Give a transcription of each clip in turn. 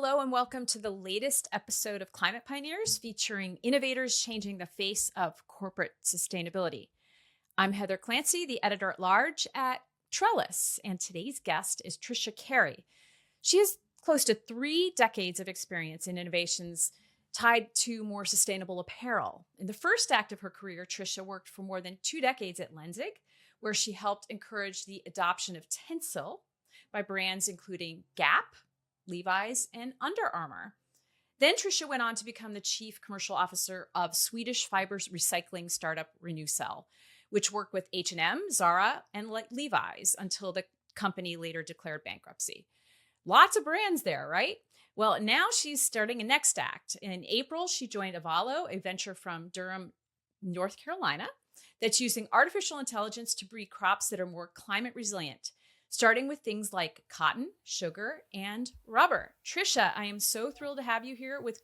Hello and welcome to the latest episode of Climate Pioneers featuring innovators changing the face of corporate sustainability. I'm Heather Clancy, the editor-at-large at Trellis, and today's guest is Tricia Carey. She has close to 3 decades of experience in innovations tied to more sustainable apparel. In the first act of her career, Tricia worked for more than 2 decades at Lenzig, where she helped encourage the adoption of Tencel by brands including Gap, Levi's, and Under Armour. Then Tricia went on to become the chief commercial officer of Swedish fibers recycling startup Renewcell, which worked with H&M, Zara, and Levi's until the company later declared bankruptcy. Lots of brands there, right? Well, now she's starting a next act. In April, she joined Avalo, a venture from Durham, North Carolina, that's using artificial intelligence to breed crops that are more climate resilient, starting with things like cotton, sugar, and rubber. Tricia, I am so thrilled to have you here with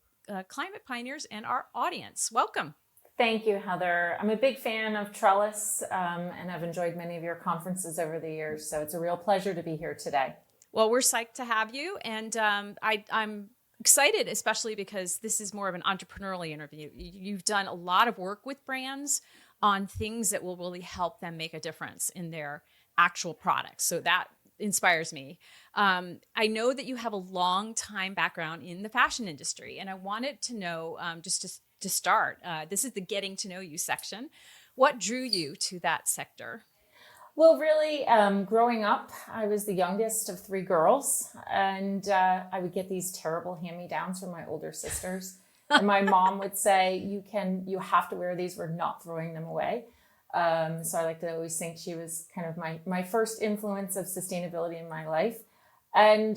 Climate Pioneers and our audience. Welcome. Thank you, Heather. I'm a big fan of Trellis, and I've enjoyed many of your conferences over the years, so it's a real pleasure to be here today. Well, we're psyched to have you, and I'm excited, especially because this is more of an entrepreneurial interview. You've done a lot of work with brands on things that will really help them make a difference in their actual products. So that inspires me. I know that you have a long time background in the fashion industry, and I wanted to know, just to start, this is the getting to know you section. What drew you to that sector? Well, really, growing up, I was the youngest of 3 girls, and I would get these terrible hand-me-downs from my older sisters. And my mom would say, you have to wear these. We're not throwing them away. So I like to always think she was kind of my first influence of sustainability in my life. And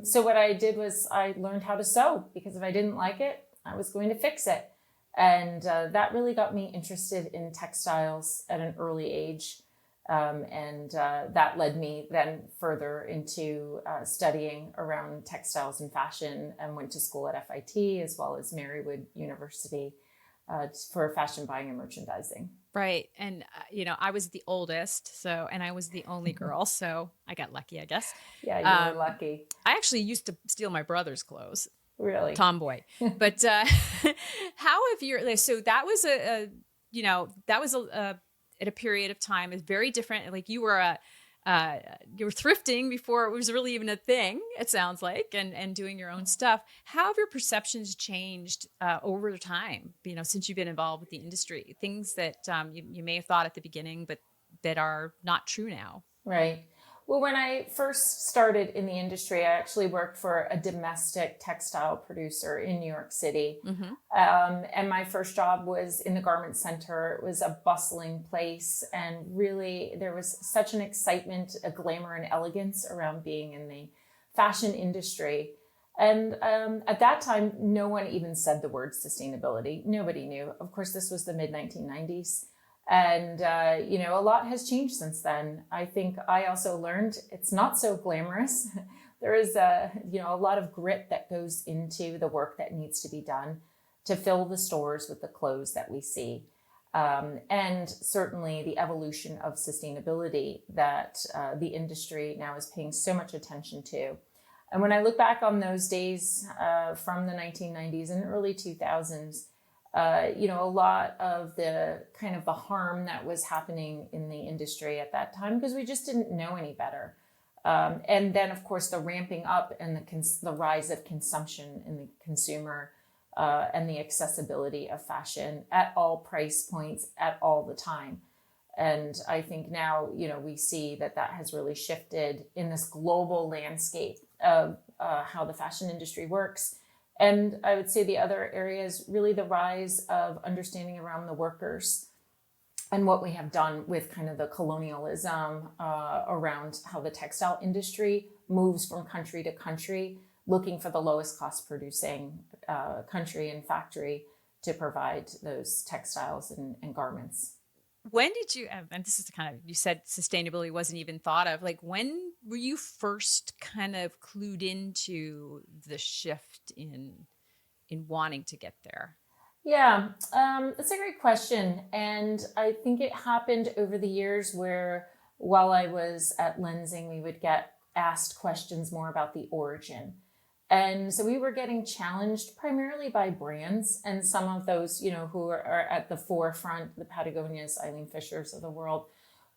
so what I did was I learned how to sew, because if I didn't like it, I was going to fix it. And that really got me interested in textiles at an early age. That led me then further into studying around textiles and fashion, and went to school at FIT as well as Marywood University for fashion buying and merchandising. Right. And, I was the oldest, and I was the only girl, so I got lucky, I guess. Yeah, you were lucky. I actually used to steal my brother's clothes. Really? Tomboy. But how have you, so that was at a period of time, it's very different. Like you were thrifting before it was really even a thing, it sounds like, and doing your own stuff. How have your perceptions changed over time, since you've been involved with the industry? Things that you may have thought at the beginning, but that are not true now. Right. Well, when I first started in the industry, I actually worked for a domestic textile producer in New York City. Mm-hmm. And my first job was in the garment center. It was a bustling place. And really, there was such an excitement, a glamour and elegance around being in the fashion industry. And at that time, no one even said the word sustainability. Nobody knew. Of course, this was the mid-1990s. And, a lot has changed since then. I think I also learned it's not so glamorous. There is a lot of grit that goes into the work that needs to be done to fill the stores with the clothes that we see. And certainly the evolution of sustainability that the industry now is paying so much attention to. And when I look back on those days from the 1990s and early 2000s, a lot of the kind of the harm that was happening in the industry at that time, because we just didn't know any better. And then, of course, the ramping up and the rise of consumption in the consumer and the accessibility of fashion at all price points at all the time. And I think now, we see that has really shifted in this global landscape of how the fashion industry works. And I would say the other area is really the rise of understanding around the workers and what we have done with kind of the colonialism around how the textile industry moves from country to country, looking for the lowest cost producing country and factory to provide those textiles and garments. When did you, and this is you said sustainability wasn't even thought of, like when were you first kind of clued into the shift in wanting to get there? Yeah, that's a great question. And I think it happened over the years where while I was at Lenzing, we would get asked questions more about the origin. And so we were getting challenged primarily by brands and some of those, who are at the forefront, the Patagonias, Eileen Fishers of the world,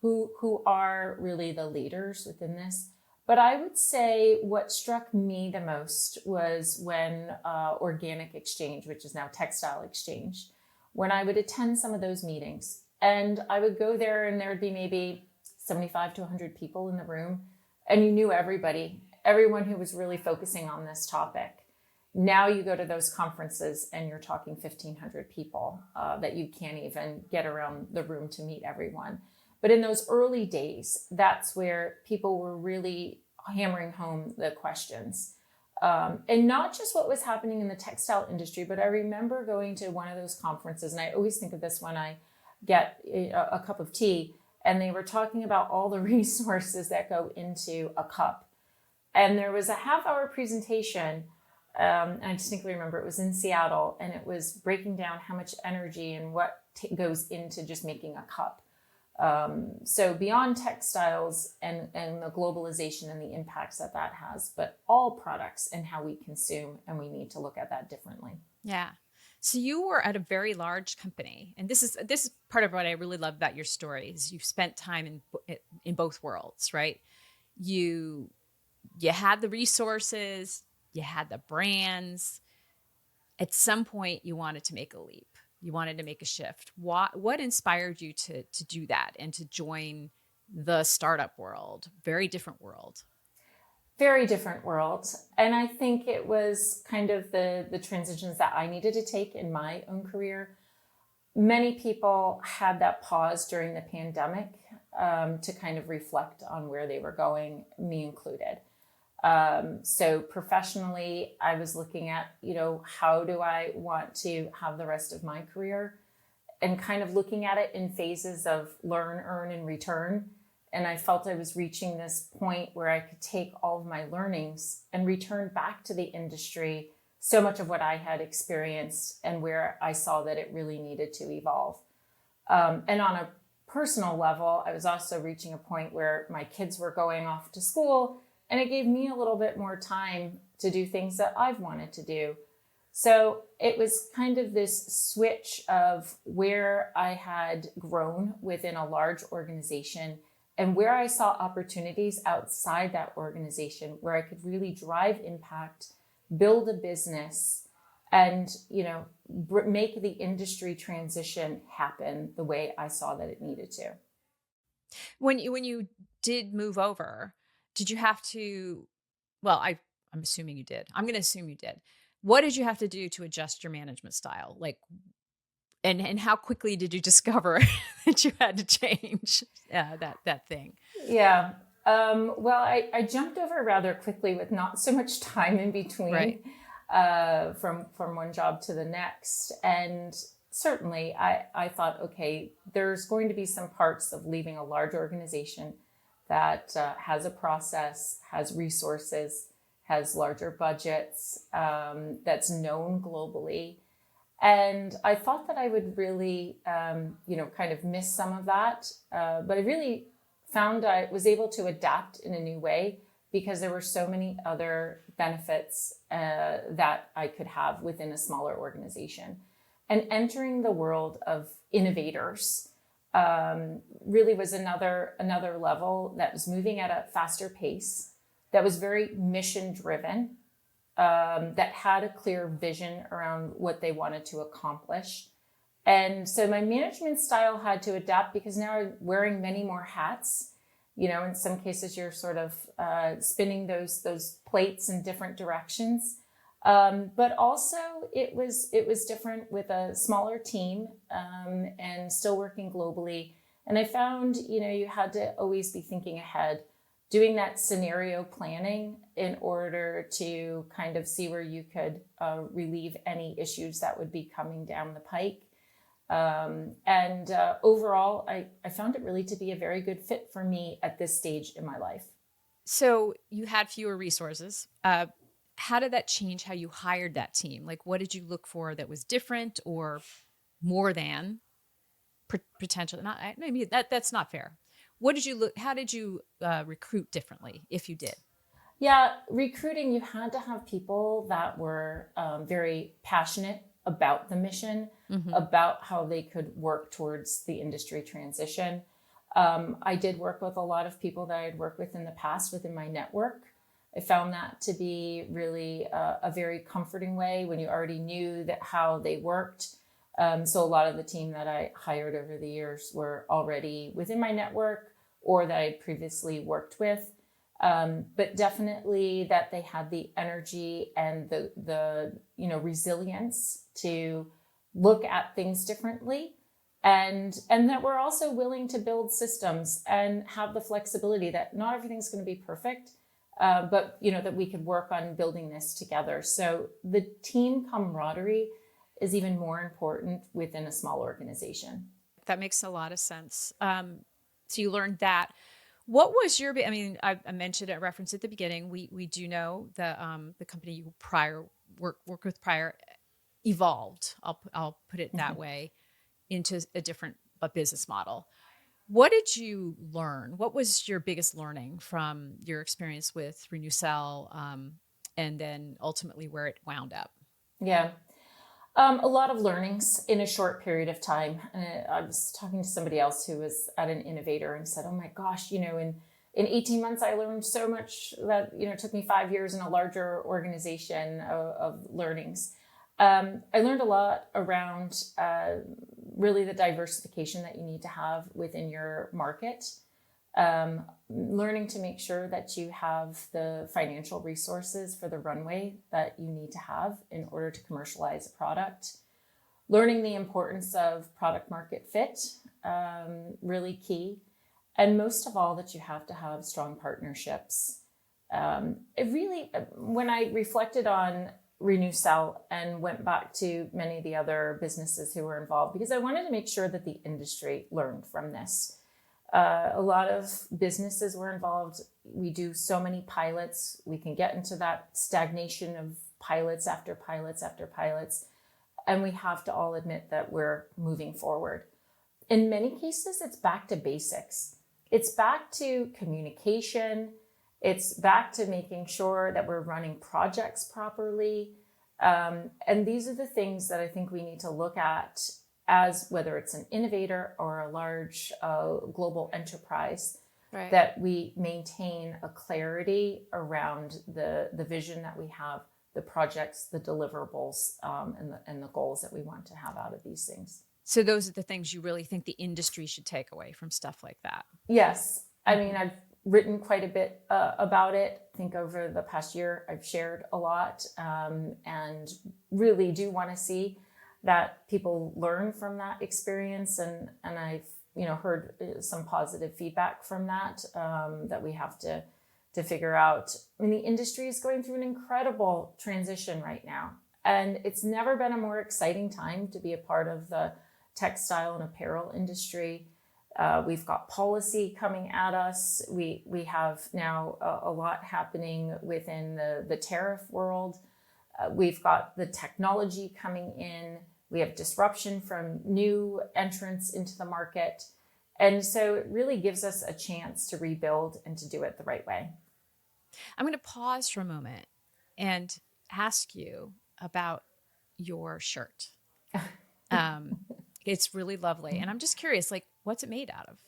who are really the leaders within this. But I would say what struck me the most was when Organic Exchange, which is now Textile Exchange, when I would attend some of those meetings. And I would go there and there would be maybe 75 to 100 people in the room. And you knew everybody, everyone who was really focusing on this topic. Now you go to those conferences and you're talking 1,500 people that you can't even get around the room to meet everyone. But in those early days, that's where people were really hammering home the questions. And not just what was happening in the textile industry, but I remember going to one of those conferences, and I always think of this when I get a cup of tea, and they were talking about all the resources that go into a cup. And there was a half-hour presentation, and I distinctly remember it was in Seattle, and it was breaking down how much energy and what goes into just making a cup. So beyond textiles and the globalization and the impacts that has, but all products and how we consume, and we need to look at that differently. Yeah. So you were at a very large company, and this is part of what I really love about your story is you've spent time in both worlds, right? You had the resources, you had the brands. At some point, you wanted to make a leap. You wanted to make a shift. What inspired you to do that and to join the startup world? Very different world. Very different world. And I think it was kind of the transitions that I needed to take in my own career. Many people had that pause during the pandemic to kind of reflect on where they were going, me included. So professionally, I was looking at, how do I want to have the rest of my career, and kind of looking at it in phases of learn, earn, and return. And I felt I was reaching this point where I could take all of my learnings and return back to the industry, so much of what I had experienced and where I saw that it really needed to evolve. And on a personal level, I was also reaching a point where my kids were going off to school, and it gave me a little bit more time to do things that I've wanted to do. So it was kind of this switch of where I had grown within a large organization and where I saw opportunities outside that organization where I could really drive impact, build a business, and, make the industry transition happen the way I saw that it needed to. When you did move over, did you have to, well, I'm assuming you did. I'm going to assume you did. What did you have to do to adjust your management style? And how quickly did you discover that you had to change that thing? Yeah. Well, I jumped over rather quickly with not so much time in between, right. From one job to the next. And certainly I thought, okay, there's going to be some parts of leaving a large organization that has a process, has resources, has larger budgets, that's known globally. And I thought that I would really, kind of miss some of that. But I really found I was able to adapt in a new way because there were so many other benefits that I could have within a smaller organization. And entering the world of innovators really was another level that was moving at a faster pace, that was very mission driven, that had a clear vision around what they wanted to accomplish. And so my management style had to adapt because now I'm wearing many more hats. In some cases you're sort of spinning those plates in different directions. But also it was different with a smaller team and still working globally. And I found, you had to always be thinking ahead, doing that scenario planning in order to kind of see where you could relieve any issues that would be coming down the pike. And overall, I found it really to be a very good fit for me at this stage in my life. So you had fewer resources. How did that change how you hired that team? Like, what did you look for that was different or more than potential? Not maybe that's not fair. What did you look? How did you recruit differently, if you did? Yeah, recruiting, you had to have people that were very passionate about the mission, Mm-hmm. about how they could work towards the industry transition. I did work with a lot of people that I'd worked with in the past within my network. I found that to be really a very comforting way when you already knew that how they worked. So a lot of the team that I hired over the years were already within my network or that I had previously worked with. But definitely that they had the energy and the resilience to look at things differently, and that we're also willing to build systems and have the flexibility that not everything's going to be perfect, but that we could work on building this together. So the team camaraderie is even more important within a small organization. That makes a lot of sense. So you learned that. What was your? I mean, I mentioned a reference at the beginning. We do know the company you worked with prior evolved. I'll put it that way, into a different business model. What did you learn? What was your biggest learning from your experience with RenewCell, and then ultimately where it wound up? Yeah. A lot of learnings in a short period of time. I was talking to somebody else who was at an innovator and said, "Oh my gosh, in 18 months, I learned so much that, it took me 5 years in a larger organization of learnings." I learned a lot around really the diversification that you need to have within your market. Learning to make sure that you have the financial resources for the runway that you need to have in order to commercialize a product. Learning the importance of product market fit, really key. And most of all, that you have to have strong partnerships. When I reflected on RenewCell and went back to many of the other businesses who were involved, because I wanted to make sure that the industry learned from this. A lot of businesses were involved. We do so many pilots. We can get into that stagnation of pilots after pilots after pilots. And we have to all admit that we're moving forward. In many cases, it's back to basics. It's back to communication. It's back to making sure that we're running projects properly. And these are the things that I think we need to look at as whether it's an innovator or a large global enterprise, Right. that we maintain a clarity around the vision that we have, the projects, the deliverables, and the goals that we want to have out of these things. So those are the things you really think the industry should take away from stuff like that. Yes. I mean, I've written quite a bit about it. I think over the past year, I've shared a lot, and really do want to see that people learn from that experience. And I've, heard some positive feedback from that, that we have to figure out. I mean, the industry is going through an incredible transition right now. And it's never been a more exciting time to be a part of the textile and apparel industry. We've got policy coming at us. We have now a lot happening within the tariff world. We've got the technology coming in. We have disruption from new entrants into the market. And so it really gives us a chance to rebuild and to do it the right way. I'm going to pause for a moment and ask you about your shirt. It's really lovely. And I'm just curious, what's it made out of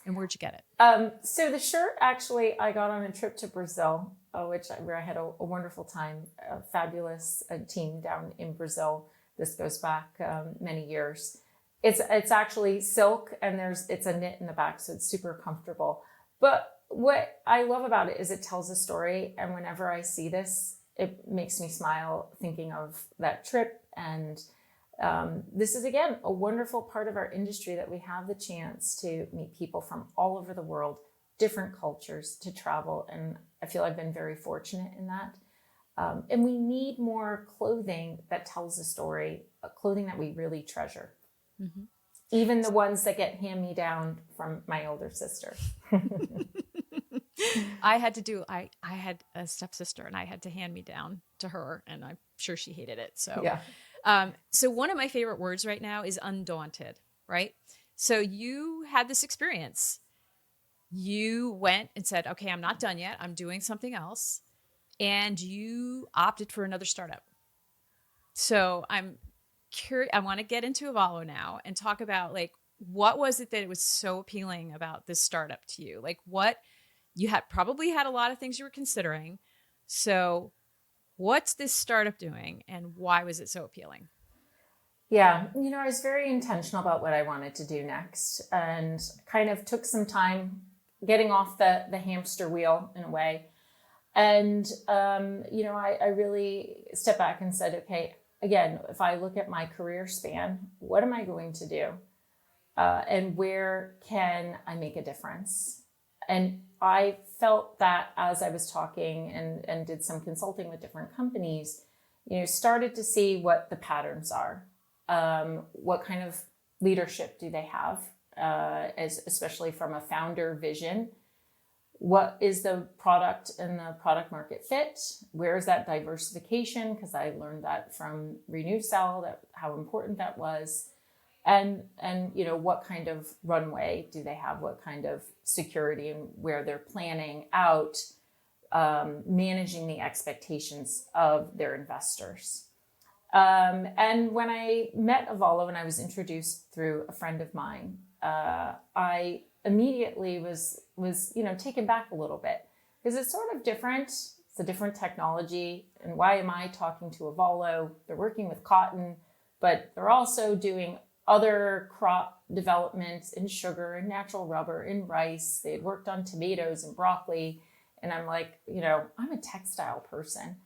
and where'd you get it? So the shirt, actually, I got on a trip to Brazil, where I had a wonderful time, a fabulous team down in Brazil. This goes back many years. It's actually silk, and it's a knit in the back, so it's super comfortable. But what I love about it is it tells a story, and whenever I see this, it makes me smile thinking of that trip. And this is, again, a wonderful part of our industry, that we have the chance to meet people from all over the world, different cultures, to travel. And I feel I've been very fortunate in that. And we need more clothing that tells a story, clothing that we really treasure. Mm-hmm. Even the ones that get hand-me-down from my older sister. I had a stepsister, and I had to hand me down to her, and I'm sure she hated it. So, Yeah. So one of my favorite words right now is undaunted, right? So you had this experience. You went and said, okay, I'm not done yet. I'm doing something else. and you opted for another startup. So I'm curious, I want to get into Avalo now and talk about like, what was it that was so appealing about this startup to you? Like what you had probably had a lot of things you were considering. So what's this startup doing and why was it so appealing? Yeah, I was very intentional about what I wanted to do next and kind of took some time getting off the hamster wheel in a way. And, I really stepped back and said, okay, again, if I look at my career span, what am I going to do? And where can I make a difference? And I felt that as I was talking and did some consulting with different companies, started to see what the patterns are. What kind of leadership do they have, especially from a founder vision? What is the product and the product market fit? Where is that diversification? Because I learned that from RenewCell, that how important that was. And what kind of runway do they have? What kind of security, and where they're planning out, managing the expectations of their investors. And when I met Avalo and I was introduced through a friend of mine, I immediately was taken back a little bit because it's sort of different. It's a different technology. And why am I talking to Avalo? They're working with cotton, but they're also doing other crop developments in sugar and natural rubber in rice. They had worked on tomatoes and broccoli. And I'm like, I'm a textile person.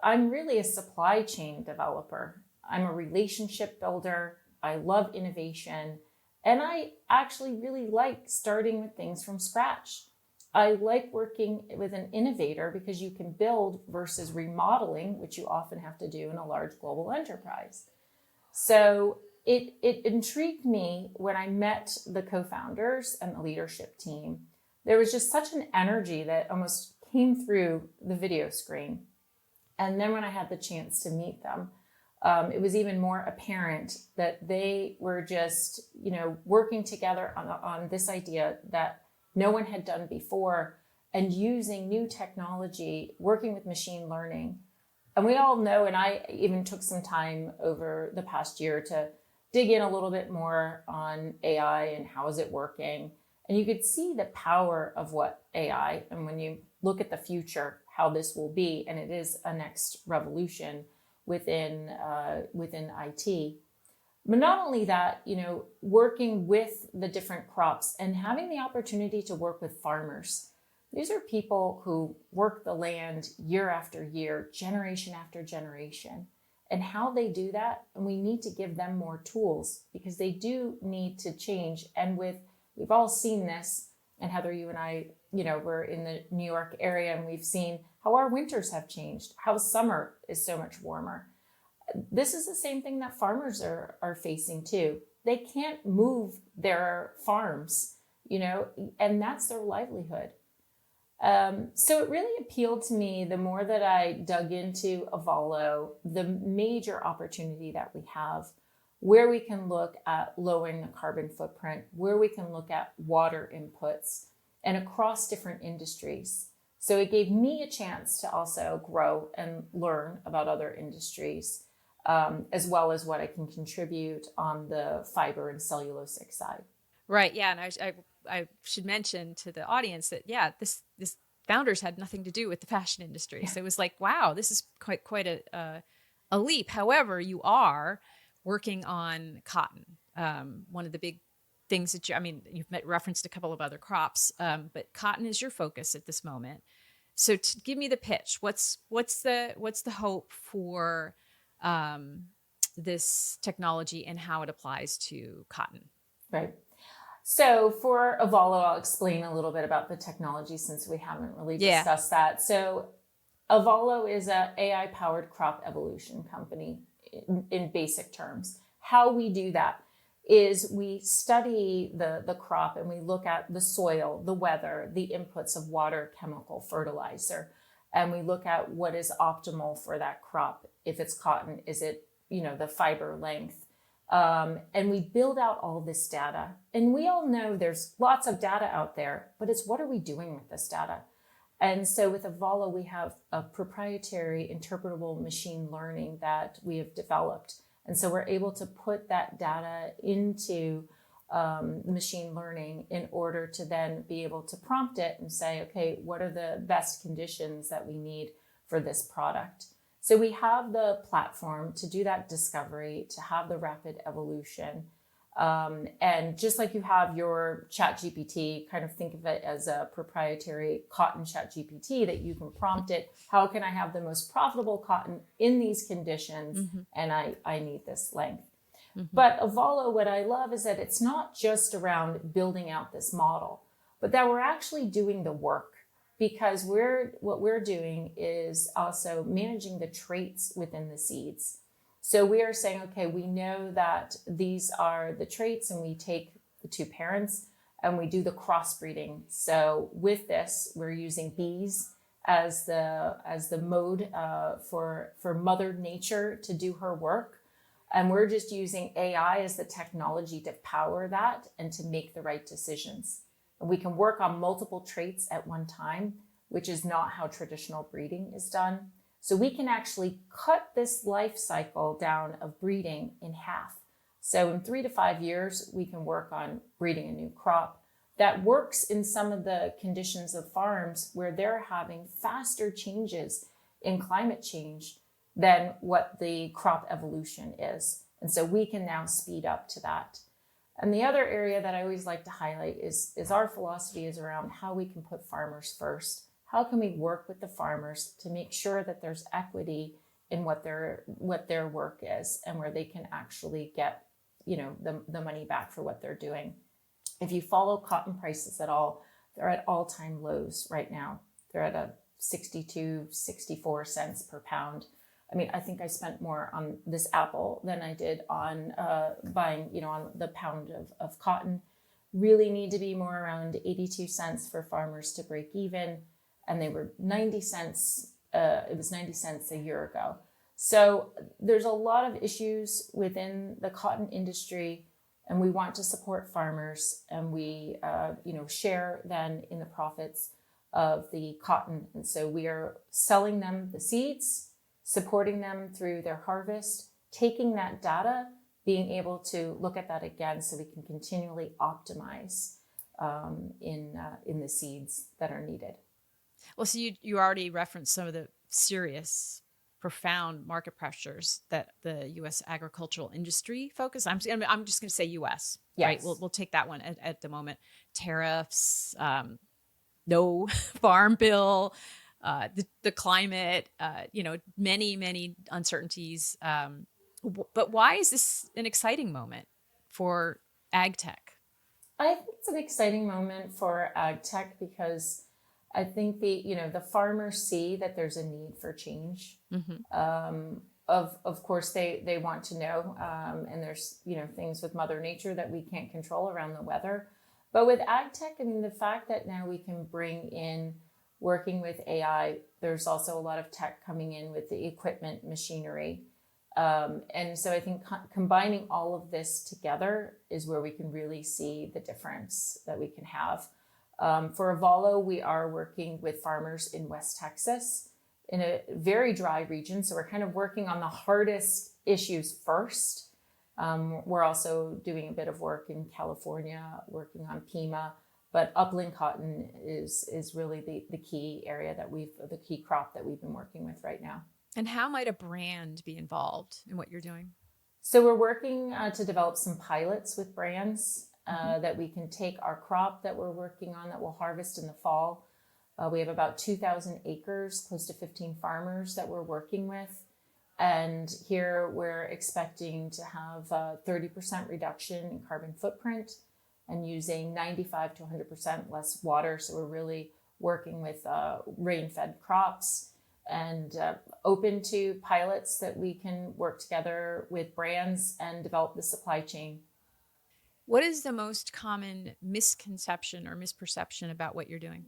I'm really a supply chain developer. I'm a relationship builder. I love innovation. And I actually really like starting with things from scratch. I like working with an innovator because you can build versus remodeling, which you often have to do in a large global enterprise. So it intrigued me when I met the co-founders and the leadership team. There was just such an energy that almost came through the video screen. And then when I had the chance to meet them, it was even more apparent that they were just, working together on this idea that no one had done before and using new technology, working with machine learning. And we all know, and I even took some time over the past year to dig in a little bit more on AI and how is it working. And you could see the power of what AI, and when you look at the future, how this will be, and it is a next revolution within IT. But not only that, working with the different crops and having the opportunity to work with farmers. These are people who work the land year after year, generation after generation. And how they do that, and we need to give them more tools because they do need to change. And we've all seen this, and Heather, you and I, we're in the New York area, and we've seen how our winters have changed, how summer is so much warmer. This is the same thing that farmers are facing too. They can't move their farms, and that's their livelihood. So it really appealed to me the more that I dug into Avalo, the major opportunity that we have, where we can look at lowering the carbon footprint, where we can look at water inputs, and across different industries. So it gave me a chance to also grow and learn about other industries, as well as what I can contribute on the fiber and cellulosic side. Right. Yeah. And I should mention to the audience that, this founders had nothing to do with the fashion industry. So it was like, wow, this is quite a leap. However, you are working on cotton. One of the big things that you've referenced a couple of other crops, but cotton is your focus at this moment. So give me the pitch. What's the hope for this technology and how it applies to cotton? Right. So for Avalo, I'll explain a little bit about the technology since we haven't really discussed that. So Avalo is an AI-powered crop evolution company in basic terms. How we do that is we study the crop and we look at the soil, the weather, the inputs of water, chemical, fertilizer, and we look at what is optimal for that crop. If it's cotton, is it, the fiber length? And we build out all this data. And we all know there's lots of data out there, but it's what are we doing with this data? And so with Avalo, we have a proprietary interpretable machine learning that we have developed. And so we're able to put that data into machine learning in order to then be able to prompt it and say, okay, what are the best conditions that we need for this product? So we have the platform to do that discovery, to have the rapid evolution. And just like you have your chat GPT, kind of think of it as a proprietary cotton chat GPT that you can prompt it. How can I have the most profitable cotton in these conditions? Mm-hmm. And I need this length. Mm-hmm. But Avalo, what I love is that it's not just around building out this model, but that we're actually doing the work, because what we're doing is also managing the traits within the seeds. So we are saying, okay, we know that these are the traits, and we take the two parents and we do the crossbreeding. So with this, we're using bees as the mode for Mother Nature to do her work. And we're just using AI as the technology to power that and to make the right decisions. And we can work on multiple traits at one time, which is not how traditional breeding is done. So we can actually cut this life cycle down of breeding in half. So in 3 to 5 years, we can work on breeding a new crop that works in some of the conditions of farms where they're having faster changes in climate change than what the crop evolution is. And so we can now speed up to that. And the other area that I always like to highlight is our philosophy is around how we can put farmers first. How can we work with the farmers to make sure that there's equity in what their work is, and where they can actually get, the money back for what they're doing. If you follow cotton prices at all, they're at all-time lows right now. They're at a 62, 64 cents per pound. I mean, I think I spent more on this apple than I did on buying, on the pound of cotton. Really need to be more around 82 cents for farmers to break even. And they were 90 cents. It was 90 cents a year ago. So there's a lot of issues within the cotton industry, and we want to support farmers, and we, share then in the profits of the cotton. And so we are selling them the seeds, supporting them through their harvest, taking that data, being able to look at that again so we can continually optimize in the seeds that are needed. Well, so you already referenced some of the serious, profound market pressures that the U.S. agricultural industry focus. I'm just going to say U.S. Yes. Right? We'll take that one at the moment. Tariffs, no farm bill, the climate, many uncertainties. But why is this an exciting moment for ag tech? I think it's an exciting moment for ag tech because I think the farmers see that there's a need for change. Mm-hmm. Of course, they want to know, and there's things with Mother Nature that we can't control around the weather. But with ag tech, I mean, the fact that now we can bring in working with AI, there's also a lot of tech coming in with the equipment, machinery. And so I think combining all of this together is where we can really see the difference that we can have. For Avalo, we are working with farmers in West Texas in a very dry region. So we're kind of working on the hardest issues first. We're also doing a bit of work in California, working on Pima, but upland cotton is really the key area the key crop that we've been working with right now. And how might a brand be involved in what you're doing? So we're working to develop some pilots with brands that we can take our crop that we're working on that we'll harvest in the fall. We have about 2,000 acres, close to 15 farmers that we're working with. And here we're expecting to have a 30% reduction in carbon footprint and using 95 to 100% less water. So we're really working with rain-fed crops and open to pilots that we can work together with brands and develop the supply chain. What is the most common misconception or misperception about what you're doing?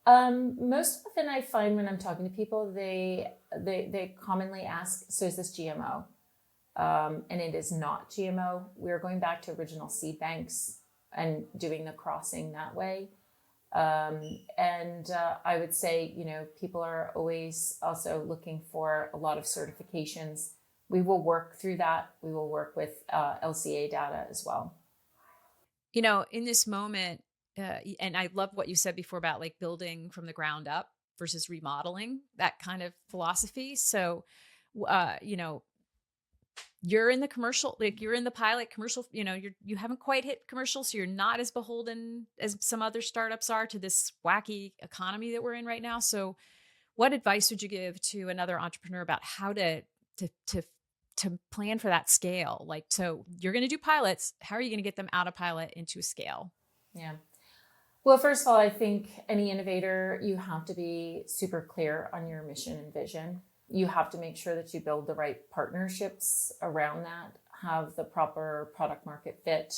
Most often I find when I'm talking to people, they commonly ask, so is this GMO? And it is not GMO. We're going back to original seed banks and doing the crossing that way. I would say, people are always also looking for a lot of certifications. We will work through that. We will work with LCA data as well. In this moment, and I love what you said before about like building from the ground up versus remodeling, that kind of philosophy. So, you're in the commercial, like you're in the pilot commercial, you haven't quite hit commercial. So you're not as beholden as some other startups are to this wacky economy that we're in right now. So what advice would you give to another entrepreneur about how to plan for that scale? Like, so you're going to do pilots. How are you going to get them out of pilot into a scale? Yeah. Well, first of all, I think any innovator, you have to be super clear on your mission and vision. You have to make sure that you build the right partnerships around that, have the proper product market fit.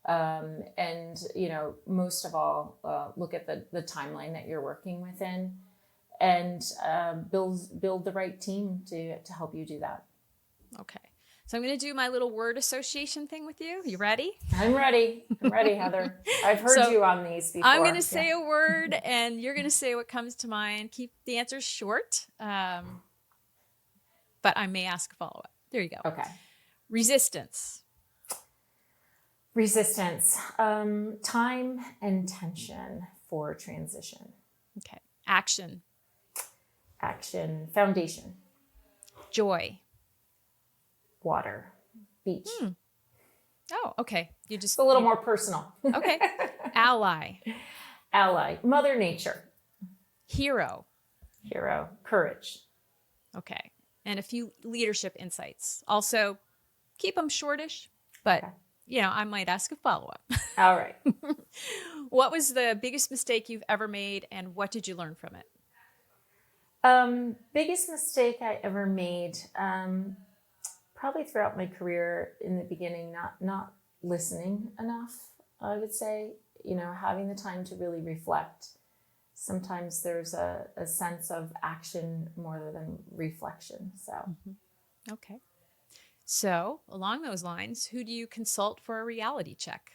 And, most of all, look at the timeline that you're working within, and build the right team to help you do that. Okay. So I'm going to do my little word association thing with you. You ready? I'm ready, Heather. I've heard you on these before. I'm going to say a word and you're going to say what comes to mind. Keep the answers short. But I may ask a follow-up. There you go. Okay. Resistance. Time and tension for transition. Okay. Action. Foundation. Joy. Water. Beach. Oh, okay. It's a little more personal. Okay. Ally. Mother Nature. Hero. Courage. Okay. And a few leadership insights. Also, keep them shortish, but I might ask a follow-up. All right. What was the biggest mistake you've ever made, and what did you learn from it? Biggest mistake I ever made, probably throughout my career in the beginning, not listening enough, I would say, having the time to really reflect. Sometimes there's a sense of action more than reflection. So, Okay. So along those lines, who do you consult for a reality check?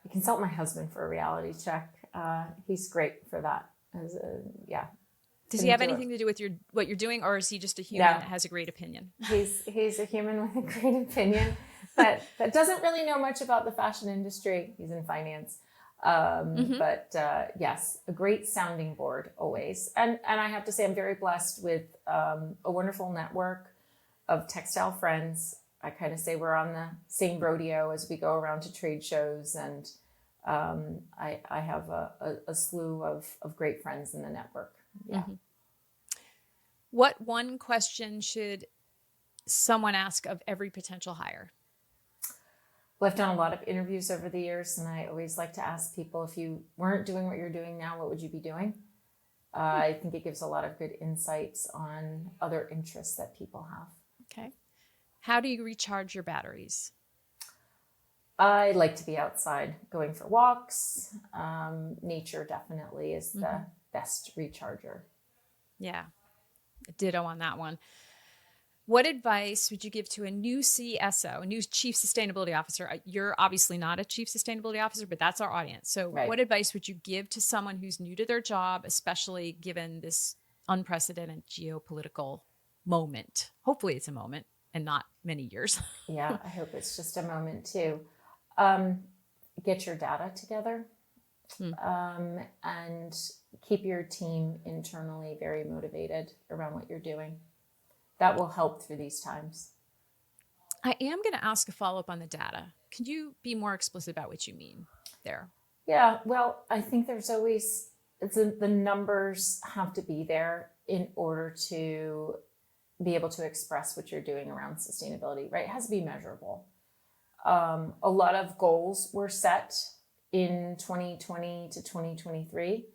I consult my husband for a reality check. He's great for that. Does he have anything to do with what you're doing, or is he just a human that has a great opinion? He's a human with a great opinion that doesn't really know much about the fashion industry. He's in finance. But yes, a great sounding board always. And I have to say, I'm very blessed with a wonderful network of textile friends. I kind of say we're on the same rodeo as we go around to trade shows. And I have a slew of great friends in the network. Yeah. Mm-hmm. What one question should someone ask of every potential hire? Well, I've done a lot of interviews over the years, and I always like to ask people, if you weren't doing what you're doing now, what would you be doing? I think it gives a lot of good insights on other interests that people have. Okay. How do you recharge your batteries? I like to be outside going for walks. Nature definitely is the best recharger. Yeah. Ditto on that one. What advice would you give to a new CSO, a new Chief Sustainability Officer? You're obviously not a Chief Sustainability Officer, but that's our audience. So What advice would you give to someone who's new to their job, especially given this unprecedented geopolitical moment? Hopefully it's a moment and not many years. Yeah, I hope it's just a moment too. Get your data together and keep your team internally very motivated around what you're doing. That will help through these times. I am going to ask a follow-up on the data. Can you be more explicit about what you mean there? Yeah, well, I think there's always, the numbers have to be there in order to be able to express what you're doing around sustainability, right? It has to be measurable. A lot of goals were set in 2020 to 2023.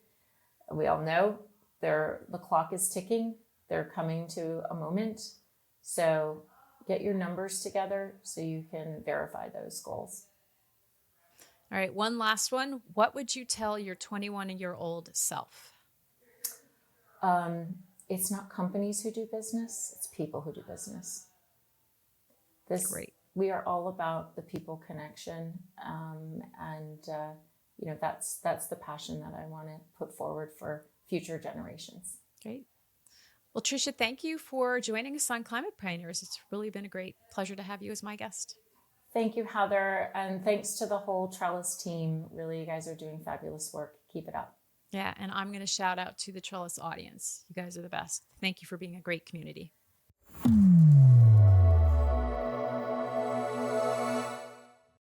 We all know the clock is ticking. They're coming to a moment. So get your numbers together so you can verify those goals. All right, one last one. What would you tell your 21-year-old self? It's not companies who do business, it's people who do business. Great. We are all about the people connection, and that's the passion that I want to put forward for future generations. Great. Well, Tricia, thank you for joining us on Climate Pioneers. It's really been a great pleasure to have you as my guest. Thank you, Heather. And thanks to the whole Trellis team. Really, you guys are doing fabulous work. Keep it up. Yeah. And I'm going to shout out to the Trellis audience. You guys are the best. Thank you for being a great community.